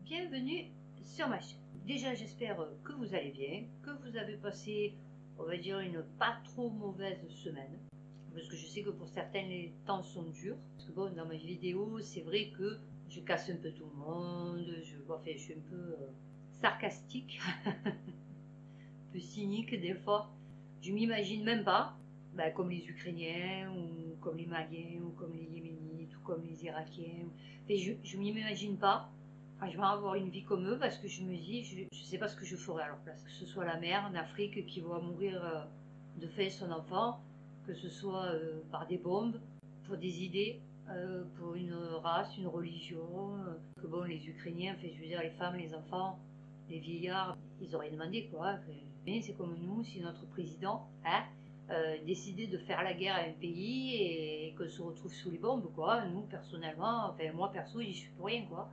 bienvenue sur ma chaîne. Déjà j'espère que vous allez bien, que vous avez passé, on va dire, une pas trop mauvaise semaine. Parce que je sais que pour certains les temps sont durs. Parce que bon, dans mes vidéos, c'est vrai que je casse un peu tout le monde, je suis un peu sarcastique, un peu cynique des fois. Je m'imagine même pas, comme les Ukrainiens, ou comme les Maliens, ou comme les Yéménites, ou comme les Irakiens. Je ne m'imagine pas, je vais avoir une vie comme eux, parce que je me dis, je ne sais pas ce que je ferais à leur place. Que ce soit la mère en Afrique qui va mourir de faim son enfant, que ce soit par des bombes, pour des idées, pour une race, une religion. Que bon, les Ukrainiens, je veux dire, les femmes, les enfants, les vieillards, ils auraient demandé quoi. C'est comme nous, si notre président décidait de faire la guerre à un pays et qu'on se retrouve sous les bombes, quoi. Nous, personnellement, moi perso, j'y suis pour rien, quoi.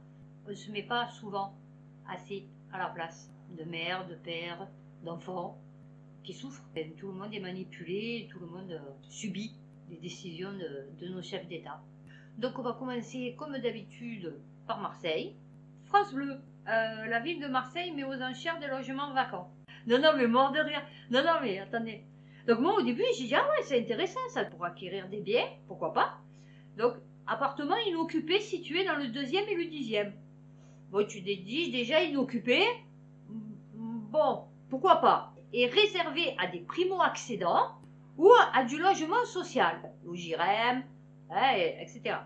On ne se met pas souvent assez à la place de mère, de père, d'enfants qui souffrent. Tout le monde est manipulé, tout le monde subit les décisions de nos chefs d'État. Donc on va commencer comme d'habitude par Marseille. France Bleu, la ville de Marseille met aux enchères des logements vacants. Non, mais mort de rire. Non, mais attendez. Donc moi au début j'ai dit, ah ouais, c'est intéressant ça, pour acquérir des biens, pourquoi pas. Donc appartement inoccupé situé dans le 2e et le 10e. Bon, tu te dis déjà inoccupé, bon, pourquoi pas. Et réservé à des primo-accédants ou à du logement social, au JIREM, etc.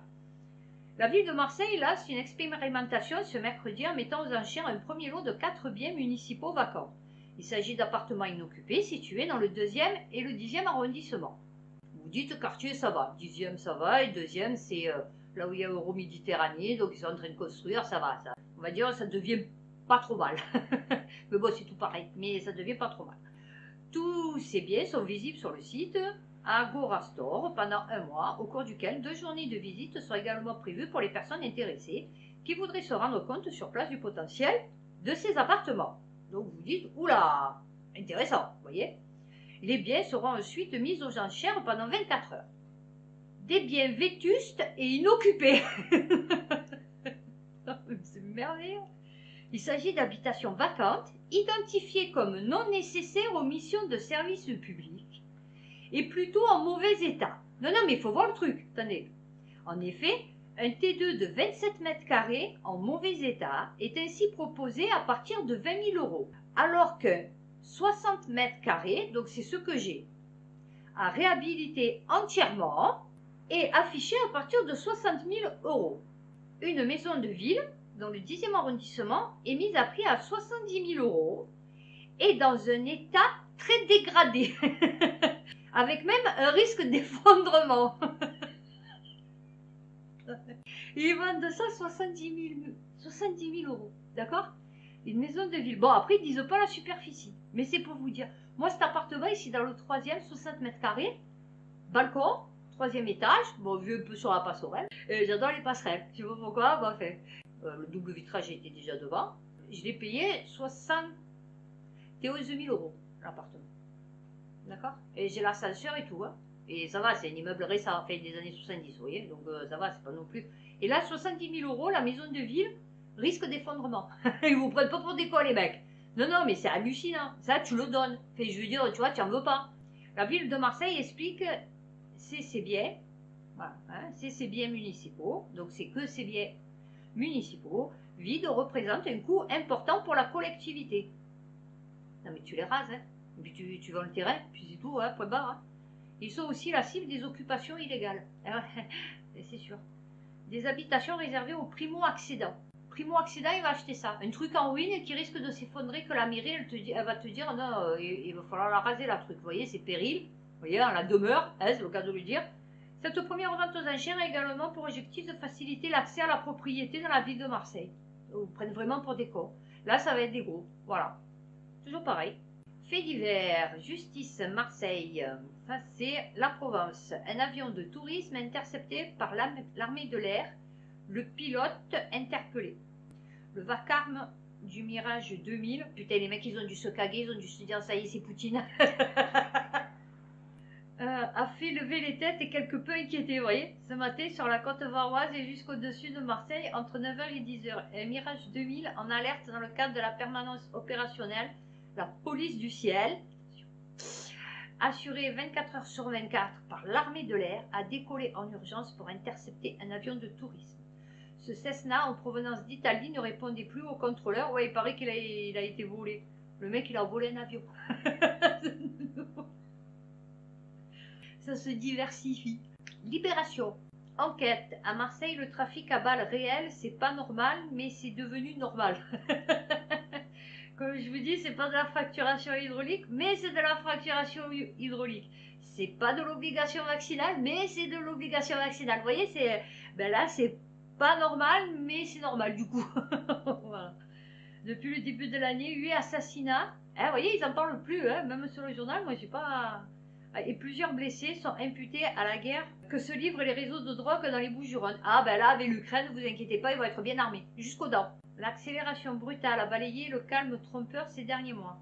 La ville de Marseille lance une expérimentation ce mercredi en mettant aux enchères un premier lot de 4 biens municipaux vacants. Il s'agit d'appartements inoccupés situés dans le 2e et le 10e arrondissement. Vous dites quartier, ça va. 10e, ça va. Et 2e, c'est là où il y a Euro-Méditerranée. Donc, ils sont en train de construire, ça va. Ça. On va dire, ça devient pas trop mal. Mais bon, c'est tout pareil. Mais ça devient pas trop mal. Tous ces biens sont visibles sur le site Agora Store pendant un mois, au cours duquel 2 journées de visite sont également prévues pour les personnes intéressées qui voudraient se rendre compte sur place du potentiel de ces appartements. Donc vous dites, oula, intéressant, vous voyez. Les biens seront ensuite mis aux enchères pendant 24 heures. Des biens vétustes et inoccupés. C'est merveilleux. Il s'agit d'habitations vacantes, identifiées comme non nécessaires aux missions de service public et plutôt en mauvais état. Non, mais il faut voir le truc. Attendez. En effet, un T2 de 27 mètres carrés en mauvais état est ainsi proposé à partir de 20 000 €, alors que 60 mètres carrés, donc c'est ce que j'ai, à réhabiliter entièrement et affiché à partir de 60 000 €. Une maison de ville dans le 10e arrondissement est mise à prix à 70 000 € et dans un état très dégradé, avec même un risque d'effondrement. Ils vendent ça 70 000 €, d'accord? Une maison de ville. Bon, après, ils disent pas la superficie, mais c'est pour vous dire. Moi, cet appartement ici, dans le 3e, 60 mètres carrés, balcon, 3e étage, bon, vu un peu sur la passerelle. J'adore les passerelles. Je sais pas pourquoi, le double vitrage était déjà devant. Je l'ai payé 71 000 € l'appartement. D'accord? Et j'ai l'ascenseur et tout, hein. Et ça va, c'est un immeuble récent, des années 70, vous voyez, donc ça va, c'est pas non plus. Et là, 70 000 € la maison de ville, risque d'effondrement. Ils vous prennent pas pour des cons, les mecs. Non, mais c'est hallucinant. Ça, tu le donnes. Je veux dire, tu vois, tu en veux pas. La ville de Marseille explique ces biens, voilà, hein, ces biens municipaux, donc c'est que ces biens municipaux vides représentent un coût important pour la collectivité. Non, mais tu les rases, hein. Et puis tu vends le terrain, puis c'est tout, hein, point barre. Hein. Ils sont aussi la cible des occupations illégales. C'est sûr. Des habitations réservées aux primo-accédants. Primo-accédant, il va acheter ça. Un truc en ruine qui risque de s'effondrer, que la mairie, elle va te dire, non, il va falloir la raser, la truc. Vous voyez, c'est péril. Vous voyez, en la demeure, hein, c'est le cas de le dire. Cette première vente aux enchères a également pour objectif de faciliter l'accès à la propriété dans la ville de Marseille. Ils vous prennent vraiment pour des cons. Là, ça va être des gros. Voilà. Toujours pareil. Fait divers, justice Marseille, ça c'est la Provence. Un avion de tourisme intercepté par l'armée de l'air, le pilote interpellé. Le vacarme du Mirage 2000, putain les mecs ils ont dû se caguer, ils ont dû se dire ça y est c'est Poutine. a fait lever les têtes et quelque peu inquiété, vous voyez, ce matin sur la côte varoise et jusqu'au-dessus de Marseille entre 9 h et 10 h. Un Mirage 2000 en alerte dans le cadre de la permanence opérationnelle, la police du ciel, assurée 24 h sur 24 par l'armée de l'air, a décollé en urgence pour intercepter un avion de tourisme. Ce Cessna en provenance d'Italie ne répondait plus au contrôleur. Ouais, il paraît qu'il a été volé. Le mec, il a volé un avion. Ça se diversifie. Libération. Enquête. À Marseille, le trafic à balles réel, c'est pas normal, mais c'est devenu normal. Comme je vous dis, c'est pas de la fracturation hydraulique, mais c'est de la fracturation hydraulique. C'est pas de l'obligation vaccinale, mais c'est de l'obligation vaccinale. Vous voyez, c'est là, c'est pas normal, mais c'est normal du coup. Voilà. Depuis le début de l'année, 8 assassinats. Vous voyez, ils n'en parlent plus, hein, même sur le journal. Moi, j'ai pas. Et plusieurs blessés sont imputés à la guerre que se livrent les réseaux de drogue dans les Bouches-du-Rhône. Ah ben là, avec l'Ukraine, ne vous inquiétez pas, ils vont être bien armés, jusqu'aux dents. L'accélération brutale a balayé le calme trompeur ces derniers mois.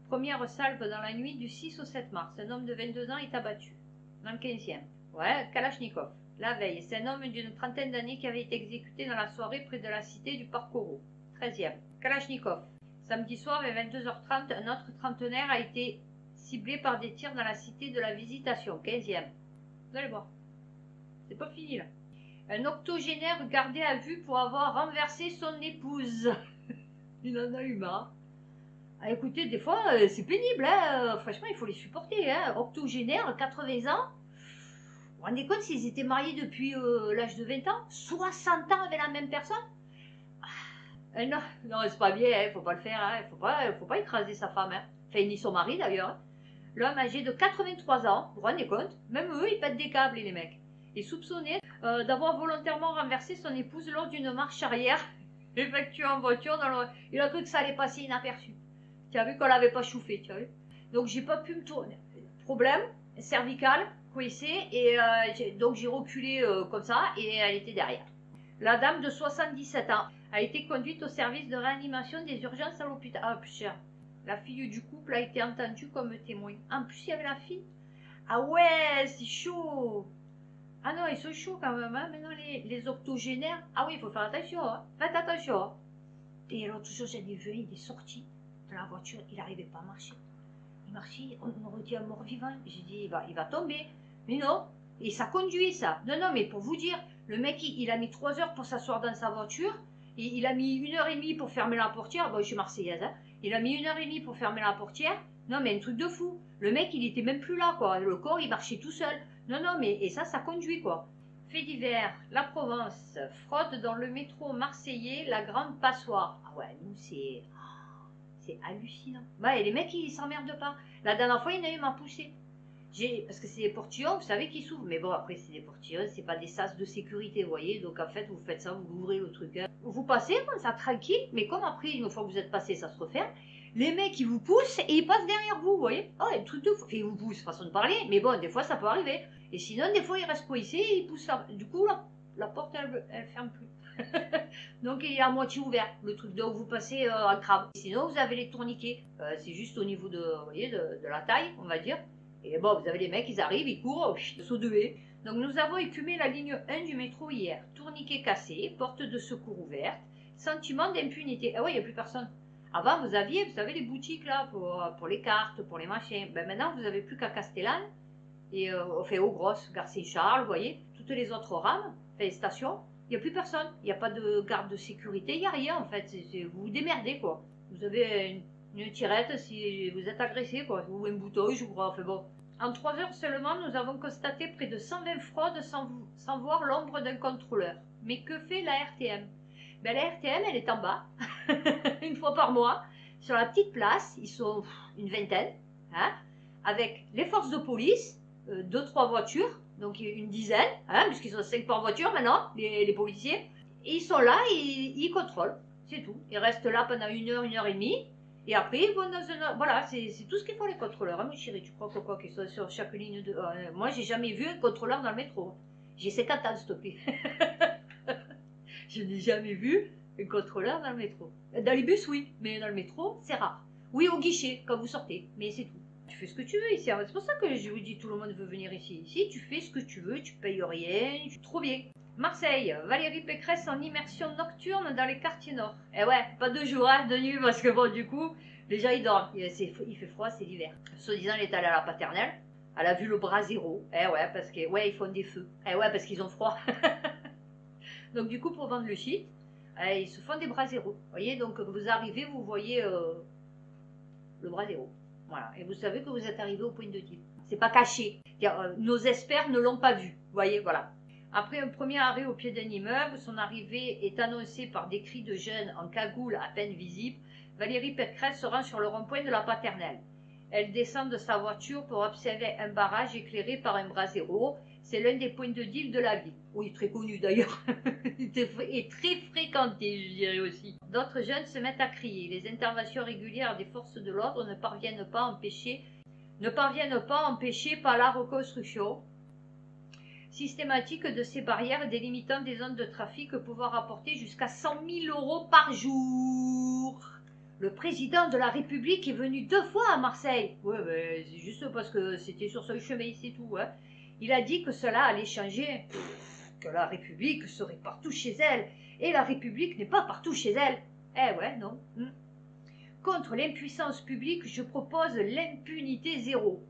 Première salve dans la nuit du 6 au 7 mars. Un homme de 22 ans est abattu. Dans le 15e. Ouais, Kalachnikov. La veille, c'est un homme d'une trentaine d'années qui avait été exécuté dans la soirée près de la cité du Parc Corot. 13e. Kalachnikov. Samedi soir, vers 22 h 30, un autre trentenaire a été ciblé par des tirs dans la cité de la Visitation, 15e. Vous allez voir. C'est pas fini là. Un octogénaire gardé à vue pour avoir renversé son épouse. Il en a eu marre. Ah, écoutez, des fois, c'est pénible. Hein. Franchement, il faut les supporter. Hein. Octogénaire, 80 ans. Vous vous rendez compte s'ils étaient mariés depuis l'âge de 20 ans 60 ans avec la même personne. Non, non c'est pas bien. Il ne faut pas le faire. Hein. Il faut pas écraser sa femme. Hein. Enfin, ni son mari d'ailleurs. Hein. L'homme âgé de 83 ans, vous vous rendez compte, même eux, ils pètent des câbles, les mecs. Est soupçonné d'avoir volontairement renversé son épouse lors d'une marche arrière effectuée en voiture. Il a cru que ça allait passer inaperçu. Tu as vu qu'on l'avait pas chauffé, tu as vu. Donc, j'ai pas pu me tourner. Problème, cervical, coincé, et donc j'ai reculé comme ça, et elle était derrière. La dame de 77 ans a été conduite au service de réanimation des urgences à l'hôpital. Ah, putain. La fille du couple a été entendue comme témoin. En plus, il y avait la fille. Ah ouais, c'est chaud. Ah non, ils sont chauds quand même. Hein. Maintenant, les octogénaires. Ah oui, il faut faire attention. Hein. Faites attention. Hein. Et l'autre jour, j'en ai vu, il est sorti de la voiture. Il n'arrivait pas à marcher. Il marchait, on aurait dit un mort-vivant. J'ai dit, il va tomber. Mais non. Et ça conduit, ça. Non, non, mais pour vous dire, le mec, il a mis 3 heures pour s'asseoir dans sa voiture. Et il a mis 1 h 30 pour fermer la portière. Bon, je suis marseillaise, hein. Il a mis 1 h 30 pour fermer la portière. Non, mais un truc de fou. Le mec, il était même plus là, quoi. Le corps, il marchait tout seul. Non, non, mais et ça conduit, quoi. Fait divers, la Provence, fraude dans le métro marseillais, la grande passoire. Ah ouais, nous, c'est hallucinant. Bah, et les mecs, ils s'emmerdent pas. La dernière fois, il y en a eu m'a poussé. Parce que c'est des portillons, vous savez, qui s'ouvrent. Mais bon, après, c'est des portillons, c'est pas des sas de sécurité, vous voyez. Donc, en fait, vous faites ça, vous ouvrez le truc. Hein. Vous passez, comme ça, tranquille. Mais comme après, une fois que vous êtes passé, ça se referme. Les mecs, ils vous poussent et ils passent derrière vous, vous voyez. Oh, un truc de fou. Enfin, ils vous poussent, façon de parler. Mais bon, des fois, ça peut arriver. Et sinon, des fois, ils restent coincés et ils poussent la... Du coup, la porte, elle ferme plus. Donc, il est à moitié ouvert, le truc. Donc, vous passez en crabe. Sinon, vous avez les tourniquets. C'est juste au niveau de, vous voyez, de la taille, on va dire. Et bon, vous avez les mecs, ils arrivent, ils courent, saut de haie. Donc, nous avons écumé la ligne 1 du métro hier. Tourniquet cassé, porte de secours ouverte, sentiment d'impunité. Ah ouais, il n'y a plus personne. Avant, vous aviez, vous savez, les boutiques là, pour les cartes, pour les machins. Ben, maintenant, vous n'avez plus qu'à Castellane, et enfin, aux grosses, Gare Saint-Charles, vous voyez, toutes les autres rames, enfin, stations, il n'y a plus personne. Il n'y a pas de garde de sécurité, il n'y a rien en fait. Vous vous démerdez, quoi. Vous avez une tirette si vous êtes agressé, quoi, ou un bouton, je crois, enfin bon. En 3 heures seulement, nous avons constaté près de 120 fraudes sans voir l'ombre d'un contrôleur. Mais que fait la RTM? Ben, la RTM, elle est en bas, une fois par mois, sur la petite place, ils sont une vingtaine, hein, avec les forces de police, 2-3 voitures, donc une dizaine, hein, puisqu'ils sont 5 par voiture maintenant, les policiers, et ils sont là, ils contrôlent, c'est tout. Ils restent là pendant 1 heure, 1 h 30, et après ils vont dans un... Voilà, c'est tout ce qu'il faut les contrôleurs, hein, mon chéri, tu crois quoi qu'ils sont sur chaque ligne de... moi, j'ai jamais vu un contrôleur dans le métro, j'ai 50 ans, s'il te plaît. Je n'ai jamais vu un contrôleur dans le métro. Dans les bus, oui, mais dans le métro, c'est rare. Oui, au guichet, quand vous sortez, mais c'est tout. Tu fais ce que tu veux ici. C'est pour ça que je vous dis tout le monde veut venir ici. Ici, tu fais ce que tu veux, tu payes rien, trop bien. Marseille, Valérie Pécresse en immersion nocturne dans les quartiers nord. Eh ouais, pas de jour, hein, de nuit, parce que bon, du coup, les gens ils dorment. Il fait froid, c'est l'hiver. Soi-disant, elle est allée à la paternelle. Elle a vu le bras zéro. Eh ouais, parce que ouais, ils font des feux. Eh ouais, parce qu'ils ont froid. Donc du coup, pour vendre le shit, ils se font des bras zéro. Vous voyez, donc vous arrivez, vous voyez le bras zéro. Voilà. Et vous savez que vous êtes arrivé au point de deal. C'est pas caché. Nos experts ne l'ont pas vu. Vous voyez, voilà. Après un premier arrêt au pied d'un immeuble, son arrivée est annoncée par des cris de jeunes en cagoule à peine visibles. Valérie Pécresse se rend sur le rond-point de la paternelle. Elle descend de sa voiture pour observer un barrage éclairé par un bras zéro. C'est l'un des points de deal de la ville. Oui, très connu d'ailleurs. Et très fréquenté, je dirais aussi. D'autres jeunes se mettent à crier. Les interventions régulières des forces de l'ordre ne parviennent pas à empêcher par la reconstruction systématique de ces barrières délimitant des zones de trafic pouvant rapporter jusqu'à 100 000 € par jour. Le président de la République est venu 2 fois à Marseille. Ouais, mais c'est juste parce que c'était sur son chemin, c'est tout. Hein. Il a dit que cela allait changer, que la République serait partout chez elle. Et la République n'est pas partout chez elle. Eh ouais, non. Contre l'impuissance publique, je propose l'impunité zéro.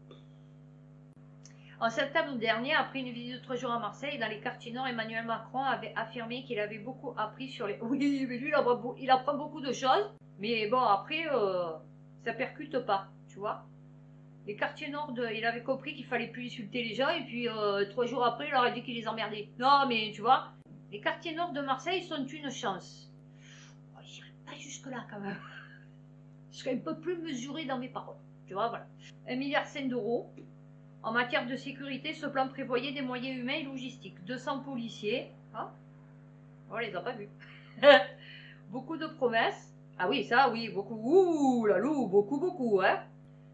En septembre dernier, après une visite de 3 jours à Marseille, dans les quartiers nord, Emmanuel Macron avait affirmé qu'il avait beaucoup appris sur les... Oui, mais lui, il apprend beaucoup de choses. Mais bon, après, ça percute pas, tu vois. Les quartiers nord, il avait compris qu'il fallait plus insulter les gens. Et puis, 3 jours après, il leur a dit qu'il les emmerdait. Non, mais tu vois, les quartiers nord de Marseille sont une chance. Oh, je n'irai pas jusque-là, quand même. Je serais un peu plus mesuré dans mes paroles. Tu vois, voilà. 1,5 milliard d'euros. En matière de sécurité, ce plan prévoyait des moyens humains et logistiques. 200 policiers. Ah, on les a pas vus. Beaucoup de promesses. Ah oui, ça, oui, beaucoup. Ouh, la loup, beaucoup, hein.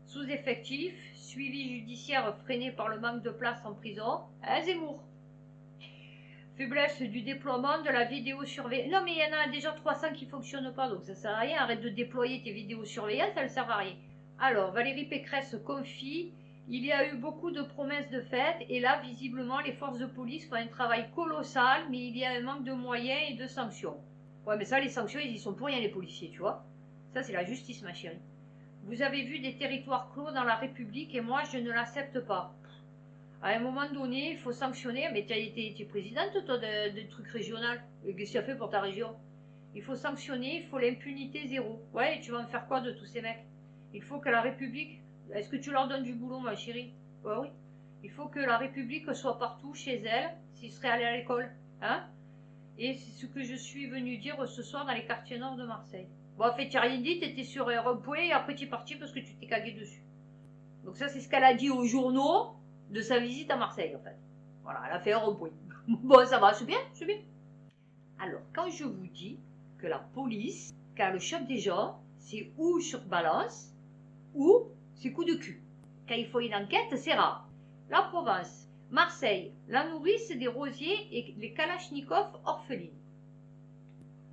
Sous-effectifs, suivi judiciaire freiné par le manque de place en prison. Hein, Zemmour. Faiblesse du déploiement de la vidéosurveillance. Non, mais il y en a déjà 300 qui ne fonctionnent pas, donc ça sert à rien. Arrête de déployer tes vidéosurveillances, ça ne sert à rien. Alors, Valérie Pécresse confie. Il y a eu beaucoup de promesses de fête et là, visiblement, les forces de police font un travail colossal, mais il y a un manque de moyens et de sanctions. Ouais, mais ça, les sanctions, ils y sont pour rien, les policiers, tu vois. Ça, c'est la justice, ma chérie. Vous avez vu des territoires clos dans la République et moi, je ne l'accepte pas. À un moment donné, il faut sanctionner. Mais tu es présidente, toi, de trucs régional. Qu'est-ce que tu as fait pour ta région? Il faut sanctionner, il faut l'impunité zéro. Ouais, et tu vas en faire quoi de tous ces mecs? Il faut que la République... Est-ce que tu leur donnes du boulot, ma chérie? Ouais, oui. Il faut que la République soit partout chez elle, s'ils seraient allés à l'école. Hein? Et c'est ce que je suis venue dire ce soir dans les quartiers nord de Marseille. Bon, en fait, tu n'as rien dit, tu étais sur un rond-point et après tu es parti parce que tu t'es cagué dessus. Donc ça, c'est ce qu'elle a dit aux journaux de sa visite à Marseille, en fait. Voilà, elle a fait un rond-point. Bon, ça va, c'est bien, c'est bien. Alors, quand je vous dis que la police, quand elle chope des gens, c'est ou sur balance, ou c'est coup de cul. Quand il faut une enquête, c'est rare. La Provence, Marseille, la nourrice des rosiers et les kalachnikovs orphelines.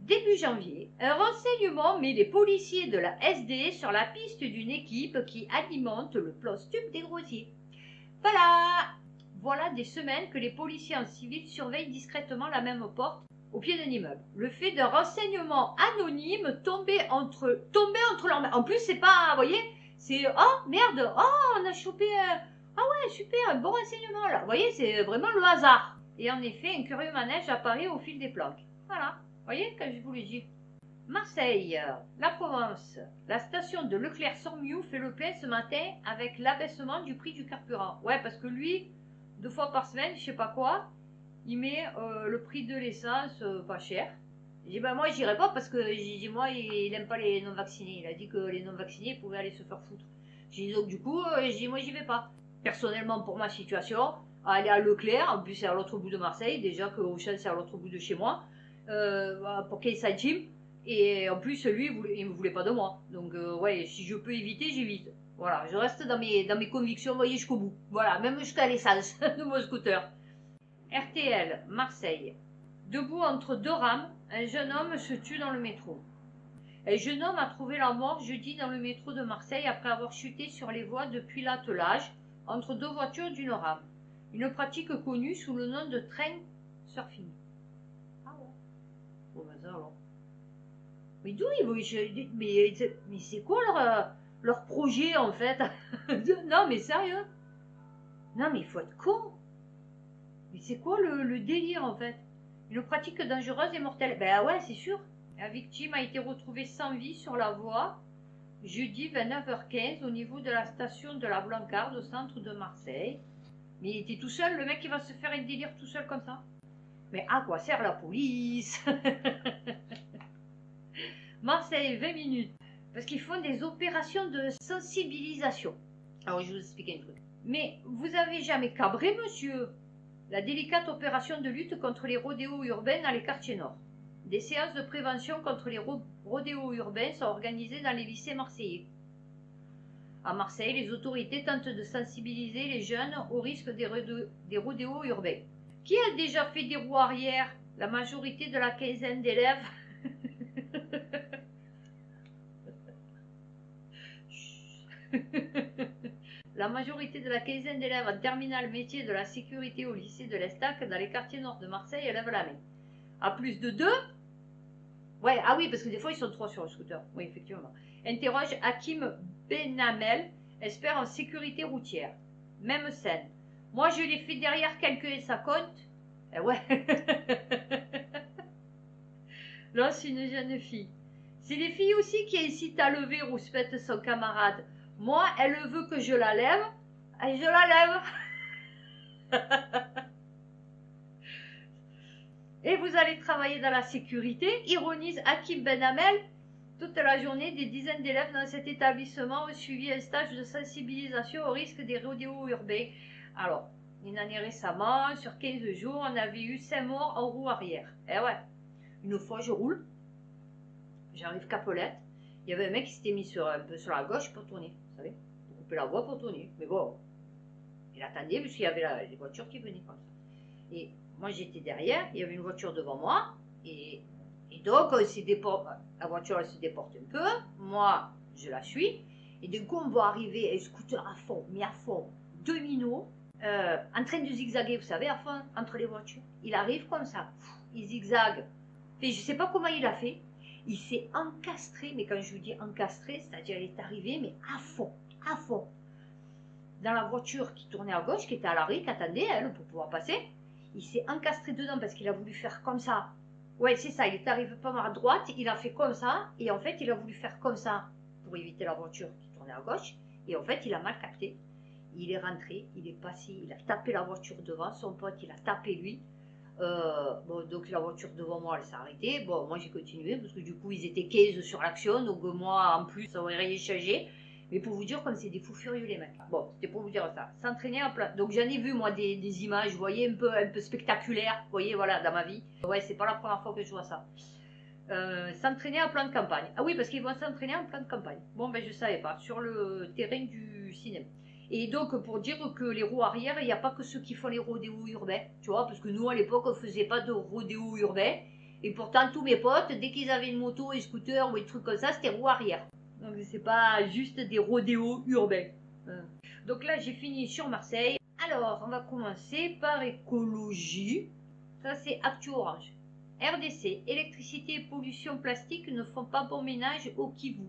Début janvier, un renseignement met les policiers de la SD sur la piste d'une équipe qui alimente le postube des rosiers. Voilà des semaines que les policiers en civil surveillent discrètement la même porte au pied d'un immeuble. Le fait d'un renseignement anonyme tombé entre leurs mains. En plus, c'est pas, vous voyez, c'est oh merde, oh on a chopé, ah ouais super, un bon renseignement là. Vous voyez, c'est vraiment le hasard. Et en effet, un curieux manège apparaît au fil des planques. Voilà, vous voyez, comme je vous l'ai dit. Marseille, la Provence, la station de Leclerc-Sormiou fait le plein ce matin avec l'abaissement du prix du carburant. Ouais, parce que lui, 2 fois par semaine, je sais pas quoi, il met le prix de l'essence pas cher. J'ai dit, bah moi, j'irai pas parce que moi, il aime pas les non-vaccinés. Il a dit que les non-vaccinés pouvaient aller se faire foutre. J'ai dit, donc du coup, moi, j'y vais pas. Personnellement, pour ma situation, aller à Leclerc, en plus, c'est à l'autre bout de Marseille, déjà que Auchan, c'est à l'autre bout de chez moi, pour 15 centimes. Et en plus, lui, il me voulait pas de moi. Donc, ouais, si je peux éviter, j'évite. Voilà, je reste dans mes convictions, vous voyez, jusqu'au bout. Voilà, même jusqu'à l'essence de mon scooter. RTL, Marseille. Debout entre 2 rames, un jeune homme se tue dans le métro. Un jeune homme a trouvé la mort jeudi dans le métro de Marseille après avoir chuté sur les voies depuis l'attelage entre deux voitures d'une rame. Une pratique connue sous le nom de train surfing. Ah ouais. Bon ben ça alors. Mais d'où ils vont mais c'est quoi leur projet en fait? Non mais sérieux? Non mais il faut être con. Mais c'est quoi le délire en fait? Une pratique dangereuse et mortelle. Ben ouais, c'est sûr. La victime a été retrouvée sans vie sur la voie jeudi 29h15 au niveau de la station de la Blancarde au centre de Marseille. Mais il était tout seul, le mec qui va se faire un délire tout seul comme ça. Mais à quoi sert la police? Marseille, 20 minutes. Parce qu'ils font des opérations de sensibilisation. Alors je vous explique un truc. Mais vous avez jamais cabré, monsieur, la délicate opération de lutte contre les rodéos urbains dans les quartiers nord. Des séances de prévention contre les rodéos urbains sont organisées dans les lycées marseillais. À Marseille, les autorités tentent de sensibiliser les jeunes au risque des rodéos urbains. Qui a déjà fait des roues arrière? La majorité de la quinzaine d'élèves. La majorité de la quinzaine d'élèves en terminale métier de la sécurité au lycée de l'Estac dans les quartiers nord de Marseille élèvent la main. À plus de 2? Ouais, ah oui, parce que des fois ils sont 3 sur le scooter. Oui, effectivement. Interroge Hakim Benamel, expert en sécurité routière. Même scène. Moi je l'ai fait derrière quelqu'un et ça compte. Eh ouais. Là, c'est une jeune fille. C'est les filles aussi qui incitent à lever rouspète son camarade. Moi, elle veut que je la lève, et je la lève. Et vous allez travailler dans la sécurité, ironise Hakim Benamel. Toute la journée, des dizaines d'élèves dans cet établissement ont suivi un stage de sensibilisation au risque des rodéos urbains. Alors, une année récemment, sur 15 jours, on avait eu 5 morts en roue arrière. Eh ouais, une fois je roule, j'arrive Capolette, il y avait un mec qui s'était mis un peu sur la gauche pour tourner, vous savez, pour couper la voie pour tourner. Mais bon, il attendait parce qu'il y avait les voitures qui venaient comme ça. Et moi j'étais derrière, il y avait une voiture devant moi, et donc la voiture elle se déporte un peu, moi je la suis, et d'un coup on voit arriver un scooter à fond, mais à fond, 2 minots, en train de zigzaguer, vous savez, à fond, entre les voitures. Il arrive comme ça, il zigzague. Et je ne sais pas comment il a fait. Il s'est encastré, mais quand je vous dis encastré, c'est-à-dire il est arrivé, mais à fond, dans la voiture qui tournait à gauche, qui était à l'arrêt, qui attendait elle pour pouvoir passer. Il s'est encastré dedans parce qu'il a voulu faire comme ça. Ouais, c'est ça, il est arrivé pas mal à droite, il a fait comme ça, et en fait, il a voulu faire comme ça pour éviter la voiture qui tournait à gauche, et en fait, il a mal capté. Il est rentré, il est passé, il a tapé la voiture devant, son pote, il a tapé lui. Bon, donc la voiture devant moi, elle s'est arrêtée. Bon, moi j'ai continué parce que du coup, ils étaient 15 sur l'action, donc moi, en plus, ça aurait rien changé. Mais pour vous dire, comme c'est des fous furieux, les mecs. Bon, c'était pour vous dire ça. S'entraîner en plein. Donc j'en ai vu, moi, des images, vous voyez, un peu spectaculaires, vous voyez, voilà, dans ma vie. Ouais, c'est pas la première fois que je vois ça. S'entraîner en plan de campagne. Ah oui, parce qu'ils vont s'entraîner en plan de campagne. Bon, ben je savais pas, sur le terrain du cinéma. Et donc, pour dire que les roues arrière, il n'y a pas que ceux qui font les rodéos urbains, tu vois, parce que nous, à l'époque, on ne faisait pas de rodéos urbains. Et pourtant, tous mes potes, dès qu'ils avaient une moto, un scooter ou des trucs comme ça, c'était roues arrière. Donc, c'est pas juste des rodéos urbains. Donc là, j'ai fini sur Marseille. Alors, on va commencer par écologie. Ça, c'est Actu Orange. RDC, électricité et pollution plastique ne font pas bon ménage au Kivu.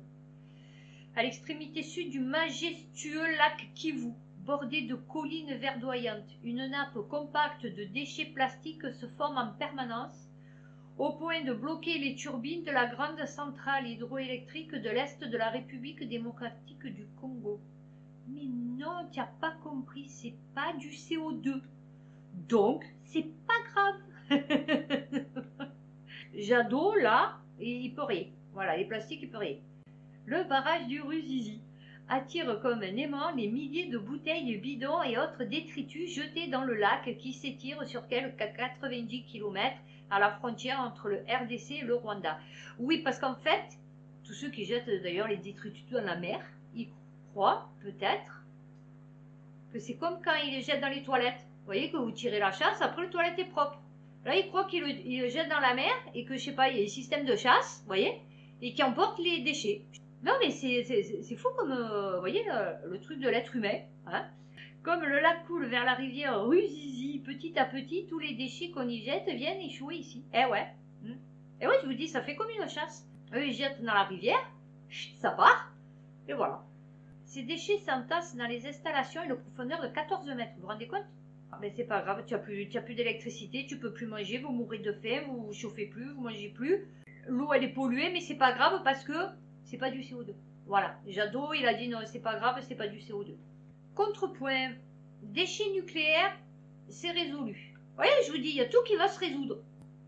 À l'extrémité sud du majestueux lac Kivu, bordé de collines verdoyantes, une nappe compacte de déchets plastiques se forme en permanence, au point de bloquer les turbines de la grande centrale hydroélectrique de l'Est de la République démocratique du Congo. Mais non, tu n'as pas compris, c'est pas du CO2. Donc, c'est pas grave. Jadot, là, il peut rien. Voilà, les plastiques, il peut rien. Le barrage du Ruzizi attire comme un aimant les milliers de bouteilles, bidons et autres détritus jetés dans le lac qui s'étire sur quelques 90 km à la frontière entre le RDC et le Rwanda. Oui, parce qu'en fait, tous ceux qui jettent d'ailleurs les détritus dans la mer, ils croient peut-être que c'est comme quand ils les jettent dans les toilettes. Vous voyez que vous tirez la chasse, après la toilette est propre. Là, ils croient qu'ils le jettent dans la mer et que, je sais pas, il y a un système de chasse, vous voyez. et qui emporte les déchets. Non mais c'est fou comme, vous voyez, le truc de l'être humain. Hein. Comme le lac coule vers la rivière Ruzizi, petit à petit, tous les déchets qu'on y jette viennent échouer ici. Eh ouais. Et ouais, je vous dis, ça fait comme une chasse. Eux, ils jettent dans la rivière, ça part, et voilà. Ces déchets s'entassent dans les installations à une profondeur de 14 mètres. Vous vous rendez compte? Ah ben c'est pas grave, tu as plus d'électricité, tu peux plus manger, vous mourrez de faim, vous ne chauffez plus, vous mangez plus. L'eau, elle est polluée, mais c'est pas grave parce que c'est pas du CO2. Voilà. Jadot, il a dit non, c'est pas grave, c'est pas du CO2. Contrepoint, déchets nucléaires, c'est résolu. Vous voyez, je vous dis, il y a tout qui va se résoudre.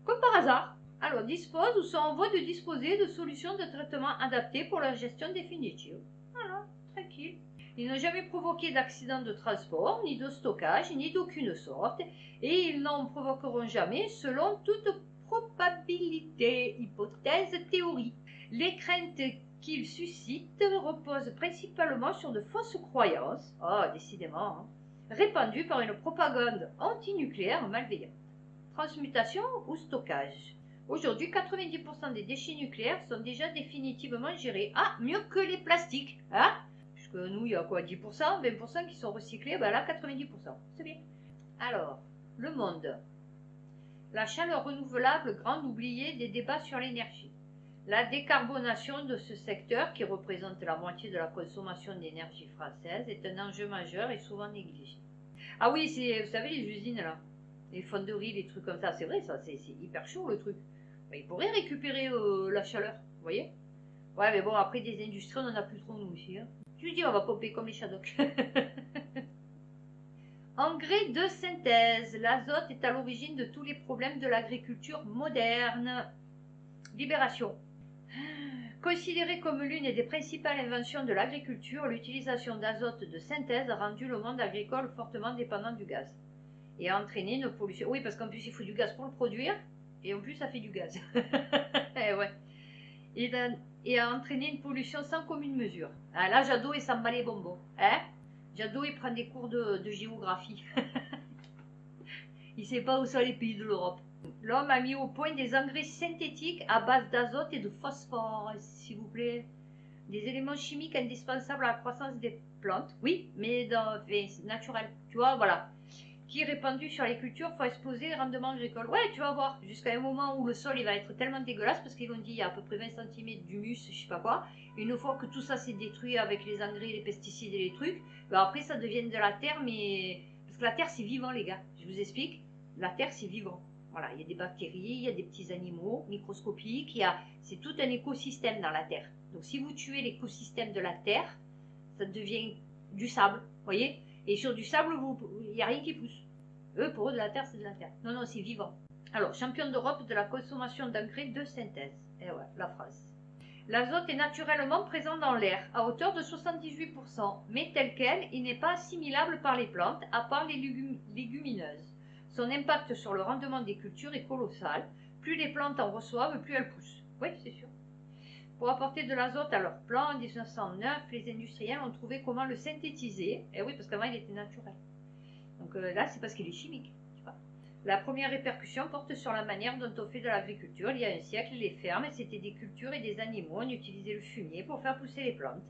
Comme par hasard. Alors, dispose ou sont en voie de disposer de solutions de traitement adaptées pour leur gestion définitive. Voilà, tranquille. Ils n'ont jamais provoqué d'accident de transport, ni de stockage, ni d'aucune sorte, et ils n'en provoqueront jamais selon toute probabilité, hypothèse, théorie. Les craintes qu'ils suscitent reposent principalement sur de fausses croyances, décidément, hein, répandues par une propagande antinucléaire malveillante. Transmutation ou stockage. Aujourd'hui, 90% des déchets nucléaires sont déjà définitivement gérés. Ah, mieux que les plastiques, hein? Puisque nous, il y a quoi, 10%, 20% qui sont recyclés, ben là, 90%. C'est bien. Alors, le monde. La chaleur renouvelable, grande oubliée des débats sur l'énergie. La décarbonation de ce secteur, qui représente la moitié de la consommation d'énergie française, est un enjeu majeur et souvent négligé. Ah oui, vous savez, les usines, là, les fonderies, les trucs comme ça, c'est vrai, ça, c'est hyper chaud, le truc. Ben, ils pourraient récupérer la chaleur, vous voyez? Ouais, mais bon, après, des industries, on n'en a plus trop, nous, ici. Hein. Je dis, on va pomper comme les Shadocks. Engrais de synthèse. L'azote est à l'origine de tous les problèmes de l'agriculture moderne. Libération. Considérée comme l'une des principales inventions de l'agriculture, l'utilisation d'azote de synthèse a rendu le monde agricole fortement dépendant du gaz et a entraîné une pollution. Oui, parce qu'en plus, il faut du gaz pour le produire et en plus, ça fait du gaz. Ouais. Et a entraîné une pollution sans commune mesure. Ah, là, Jadot, il s'en bat les bonbons. Hein? Jadot, il prend des cours de géographie. Il ne sait pas où sont les pays de l'Europe. L'homme a mis au point des engrais synthétiques à base d'azote et de phosphore, s'il vous plaît. Des éléments chimiques indispensables à la croissance des plantes. Oui, mais naturel. Tu vois, voilà. Qui est répandu sur les cultures pour exploser les rendements agricoles. Ouais, tu vas voir. Jusqu'à un moment où le sol il va être tellement dégueulasse, parce qu'ils l'ont dit, il y a à peu près 20 cm d'humus, je sais pas quoi. Une fois que tout ça s'est détruit avec les engrais, les pesticides et les trucs, ben après ça devient de la terre, mais... Parce que la terre c'est vivant, les gars. Je vous explique. La terre c'est vivant. Voilà, il y a des bactéries, il y a des petits animaux microscopiques, c'est tout un écosystème dans la terre. Donc si vous tuez l'écosystème de la terre, ça devient du sable, vous voyez? Et sur du sable, il n'y a rien qui pousse. Eux, pour eux, de la terre, c'est de la terre. Non, non, c'est vivant. Alors, champion d'Europe de la consommation d'engrais de synthèse. Eh ouais, la France. L'azote est naturellement présent dans l'air, à hauteur de 78%, mais tel quel, il n'est pas assimilable par les plantes, à part les légumineuses. Son impact sur le rendement des cultures est colossal. Plus les plantes en reçoivent, plus elles poussent. Oui, c'est sûr. Pour apporter de l'azote à leurs plants, en 1909, les industriels ont trouvé comment le synthétiser. Et oui, parce qu'avant, il était naturel. Donc là, c'est parce qu'il est chimique. Tu vois. La première répercussion porte sur la manière dont on fait de l'agriculture. Il y a un siècle, les fermes, c'était des cultures et des animaux. On utilisait le fumier pour faire pousser les plantes.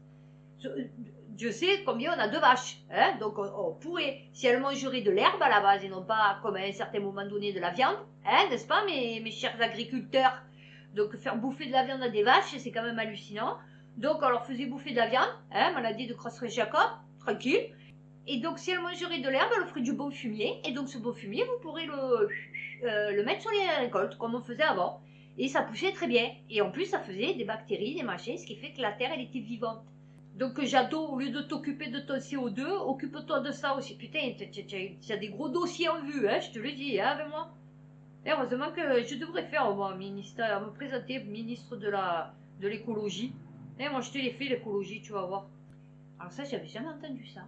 Dieu sait combien on a de vaches. Hein, donc on pourrait, si elles mangeraient de l'herbe à la base et non pas, comme à un certain moment donné, de la viande, hein, n'est-ce pas, mes chers agriculteurs? Donc faire bouffer de la viande à des vaches, c'est quand même hallucinant. Donc on leur faisait bouffer de la viande, hein, maladie de Creutzfeldt-Jakob, tranquille. Et donc si elles mangeraient de l'herbe, elles leur feraient du bon fumier. Et donc ce bon fumier, vous pourrez le mettre sur les récoltes, comme on faisait avant. Et ça poussait très bien. Et en plus, ça faisait des bactéries, des machins, ce qui fait que la terre, elle était vivante. Donc Jadot, au lieu de t'occuper de ton CO2, occupe-toi de ça aussi. Putain, tu as des gros dossiers en vue, hein, je te le dis, hein, avec moi. Et heureusement que je devrais faire, moi, ministère, me présenter ministre de l'écologie. Et moi, je te l'ai fait, l'écologie, tu vas voir. Alors ça, j'avais jamais entendu ça.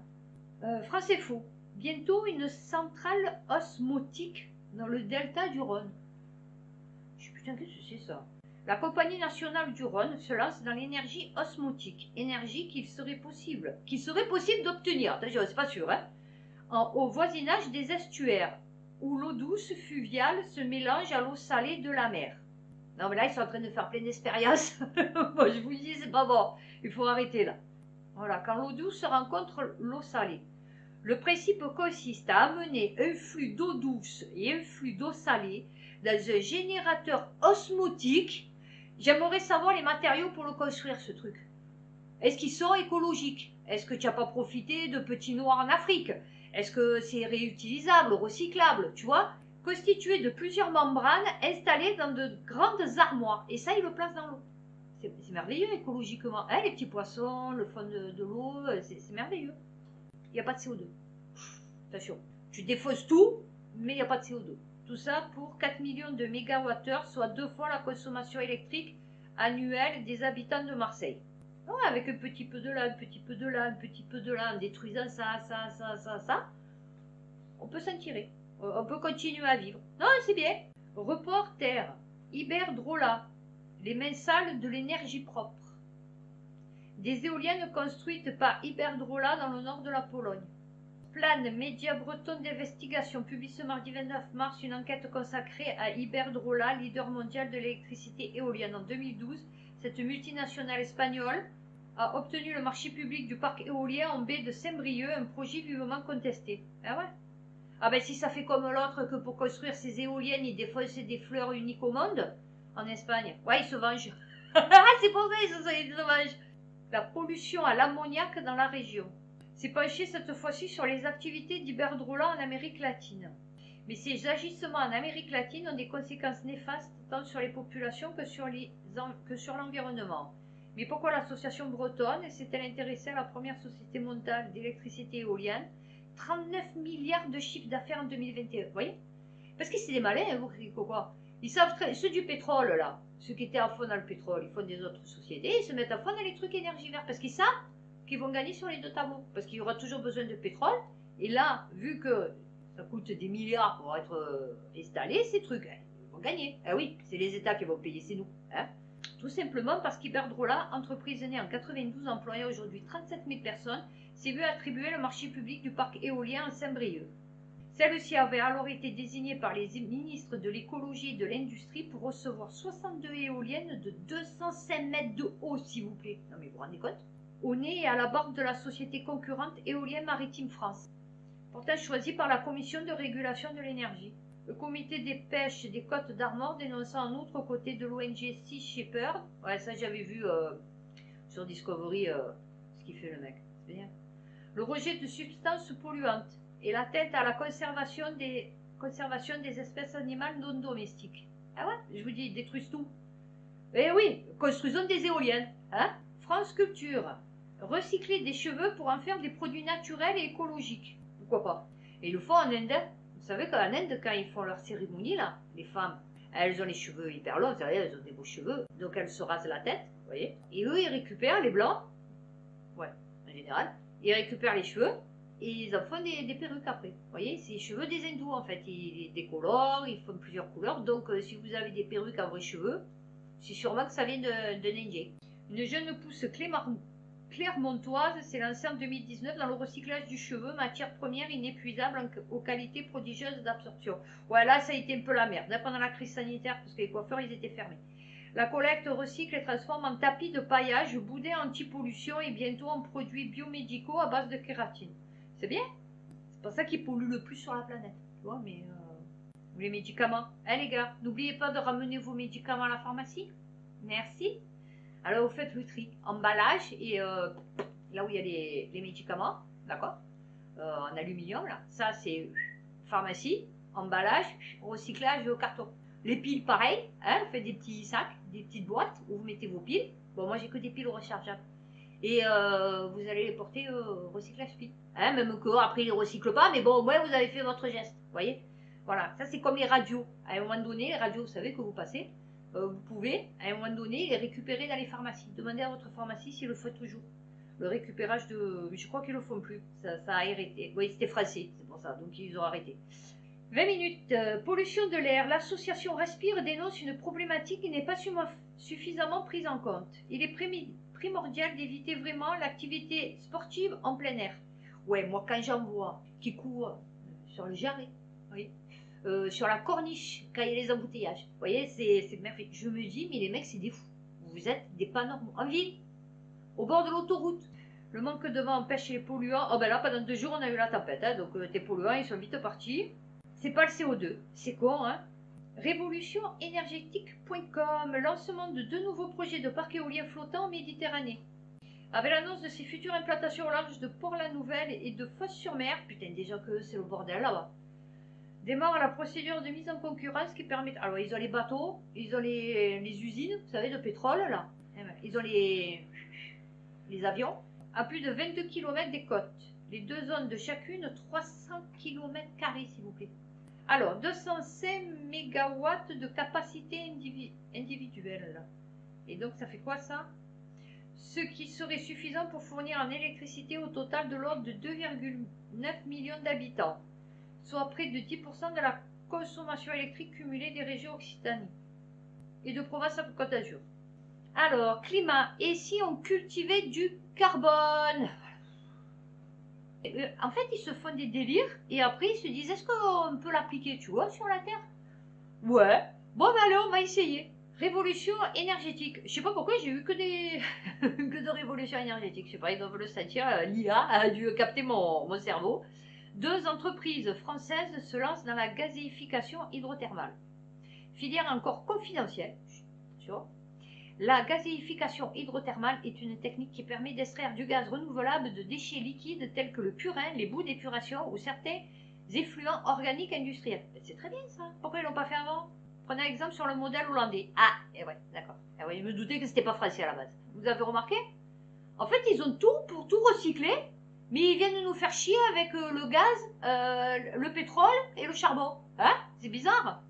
France Info. Bientôt une centrale osmotique dans le delta du Rhône. Je dis, putain, qu'est-ce que c'est ça? La Compagnie nationale du Rhône se lance dans l'énergie osmotique, énergie qu'il serait possible d'obtenir, attention, c'est pas sûr, hein, au voisinage des estuaires, où l'eau douce fluviale se mélange à l'eau salée de la mer. Non, mais là, ils sont en train de faire plein d'expériences. Moi, je vous dis, c'est pas bon. Il faut arrêter là. Voilà, quand l'eau douce rencontre l'eau salée. Le principe consiste à amener un flux d'eau douce et un flux d'eau salée dans un générateur osmotique. J'aimerais savoir les matériaux pour le construire, ce truc. Est-ce qu'ils sont écologiques? Est-ce que tu n'as pas profité de petits noirs en Afrique? Est-ce que c'est réutilisable, recyclable, tu vois? Constitué de plusieurs membranes installées dans de grandes armoires. Et ça, ils le placent dans l'eau. C'est merveilleux écologiquement. Hein, les petits poissons, le fond de l'eau, c'est merveilleux. Il n'y a pas de CO2. Attention, tu défausses tout, mais il n'y a pas de CO2. Tout ça pour 4 millions de mégawattheures, soit 2 fois la consommation électrique annuelle des habitants de Marseille. Ouais, avec un petit peu de là, un petit peu de là, un petit peu de là, en détruisant ça, on peut s'en tirer. On peut continuer à vivre. Non, c'est bien. Reporter, Iberdrola, les mains sales de l'énergie propre. Des éoliennes construites par Iberdrola dans le nord de la Pologne. Plan Média Breton d'investigation publie ce mardi 29 mars une enquête consacrée à Iberdrola, leader mondial de l'électricité éolienne. En 2012, cette multinationale espagnole a obtenu le marché public du parc éolien en baie de Saint-Brieuc, un projet vivement contesté. Ah ouais? Ah ben si ça fait comme l'autre que pour construire ces éoliennes, ils défoncent des fleurs uniques au monde, en Espagne. Ouais, ils se vengent. C'est pour ça qu'ils se vengent. La pollution à l'ammoniac dans la région. C'est penché cette fois-ci sur les activités d'Iberdrola en Amérique latine. Mais ces agissements en Amérique latine ont des conséquences néfastes tant sur les populations que sur l'environnement. Mais pourquoi l'association bretonne s'est-elle intéressée à la première société mondiale d'électricité éolienne? 39 milliards de chiffre d'affaires en 2021. Vous voyez? Parce que c'est des malins, hein, vous quoi. Ils savent ceux du pétrole, là, ceux qui étaient à fond dans le pétrole, ils font des autres sociétés, ils se mettent à fond dans les trucs énergie verte parce qu'ils savent qu'ils vont gagner sur les deux tableaux. Parce qu'il y aura toujours besoin de pétrole. Et là, vu que ça coûte des milliards pour être installé, ces trucs, ils vont gagner. Ah oui, c'est les États qui vont payer, c'est nous. Hein. Tout simplement parce qu'Iberdrola, entreprise née en 92, employant aujourd'hui 37 000 personnes, s'est vu attribuer le marché public du parc éolien en Saint-Brieuc. Celle-ci avait alors été désignée par les ministres de l'écologie et de l'industrie pour recevoir 62 éoliennes de 205 mètres de haut, s'il vous plaît. Non mais vous vous rendez compte? Au nez et à la barbe de la société concurrente Éolien Maritime France, pourtant choisie par la Commission de régulation de l'énergie. Le comité des pêches des Côtes d'Armor dénonçant en outre aux côtés de l'ONG Sea Shepherd, ouais ça j'avais vu sur Discovery ce qu'il fait le mec, c'est bien. Le rejet de substances polluantes et l'atteinte à la conservation des espèces animales non domestiques. Ah ouais, je vous dis, ils détruisent tout. Eh oui, construisons des éoliennes. Hein? France Culture, recycler des cheveux pour en faire des produits naturels et écologiques. Pourquoi pas? Et ils le font en Inde. Vous savez qu'en Inde, quand ils font leur cérémonie, là, les femmes, elles ont les cheveux hyper longs, elles ont des beaux cheveux, donc elles se rasent la tête, vous voyez. Et eux, ils récupèrent les blancs, ouais, en général, ils récupèrent les cheveux et ils en font des perruques après. Vous voyez, c'est les cheveux des hindous en fait. Ils décolorent, ils font plusieurs couleurs. Donc si vous avez des perruques en vrais cheveux, c'est sûrement que ça vient d'un Indien. Une jeune pousse clermontoise s'est lancée en 2019 dans le recyclage du cheveu, matière première inépuisable aux qualités prodigieuses d'absorption. Ouais, là ça a été un peu la merde, pendant la crise sanitaire, parce que les coiffeurs ils étaient fermés. La collecte recycle et transforme en tapis de paillage, boudin anti-pollution et bientôt en produits biomédicaux à base de kératine. C'est bien. C'est pas ça qui pollue le plus sur la planète. Tu vois, mais les médicaments. Hein les gars, n'oubliez pas de ramener vos médicaments à la pharmacie. Merci. Alors vous faites le tri. Emballage et là où il y a les médicaments, d'accord, en aluminium là. Ça c'est pharmacie, emballage, recyclage au carton. Les piles, pareil, hein, vous faites des petits sacs, des petites boîtes où vous mettez vos piles. Bon, moi, j'ai que des piles rechargeables. Et vous allez les porter au recyclage piles. Hein, même qu'après, ils ne les recyclent pas, mais bon, au moins, vous avez fait votre geste. Vous voyez? Voilà, ça, c'est comme les radios. À un moment donné, les radios, vous savez que vous passez, vous pouvez, à un moment donné, les récupérer dans les pharmacies. Demandez à votre pharmacie s'ils le font toujours. Le récupérage de... Je crois qu'ils ne le font plus. Ça a arrêté. Oui, c'était français, c'est pour ça. Donc, ils ont arrêté. 20 minutes, pollution de l'air. L'association Respire dénonce une problématique qui n'est pas suffisamment prise en compte. Il est primordial d'éviter vraiment l'activité sportive en plein air. Ouais, moi quand j'en vois qui courent sur le jarret, oui, sur la corniche, quand il y a les embouteillages. Vous voyez, c'est merveilleux. Je me dis, mais les mecs, c'est des fous. Vous êtes des pas normaux. En ville, au bord de l'autoroute. Le manque de vent empêche les polluants. Oh ben là, pendant 2 jours, on a eu la tempête. Hein, donc tes polluants, ils sont vite partis. C'est pas le CO2. C'est con, hein. Révolutionénergétique.com, lancement de 2 nouveaux projets de parcs éoliens flottants en Méditerranée. Avec l'annonce de ses futures implantations au large de Port-la-Nouvelle et de Fos-sur-Mer, putain, déjà que c'est le bordel là-bas, démarre la procédure de mise en concurrence qui permet. Alors, ils ont les bateaux, ils ont les usines, vous savez, de pétrole là. Ils ont les avions, à plus de 22 km des côtes. Les 2 zones de chacune, 300 km², s'il vous plaît. Alors, 205 MW de capacité individuelle. Là. Et donc, ça fait quoi ça? Ce qui serait suffisant pour fournir en électricité au total de l'ordre de 2,9 millions d'habitants, soit près de 10% de la consommation électrique cumulée des régions Occitanie et de Provence-Côte d'Azur. Alors, climat, et si on cultivait du carbone? En fait, ils se font des délires et après ils se disent, est-ce qu'on peut l'appliquer, tu vois, sur la Terre? Ouais, bon ben allez, on va essayer. Révolution énergétique. Je sais pas pourquoi j'ai eu que des que de révolution énergétique. Je sais pas, ils doivent le sentir. L'IA a dû capter mon cerveau. 2 entreprises françaises se lancent dans la gazéification hydrothermale. Filière encore confidentielle. Attention. La gazéification hydrothermale est une technique qui permet d'extraire du gaz renouvelable de déchets liquides tels que le purin, les boues d'épuration ou certains effluents organiques industriels. C'est très bien ça. Pourquoi ils l'ont pas fait avant? Prenez un exemple sur le modèle hollandais. Ah, et ouais, d'accord. Et ouais, je me doutais que c'était pas français à la base. Vous avez remarqué? En fait, ils ont tout pour tout recycler, mais ils viennent nous faire chier avec le gaz, le pétrole et le charbon. Hein? C'est bizarre.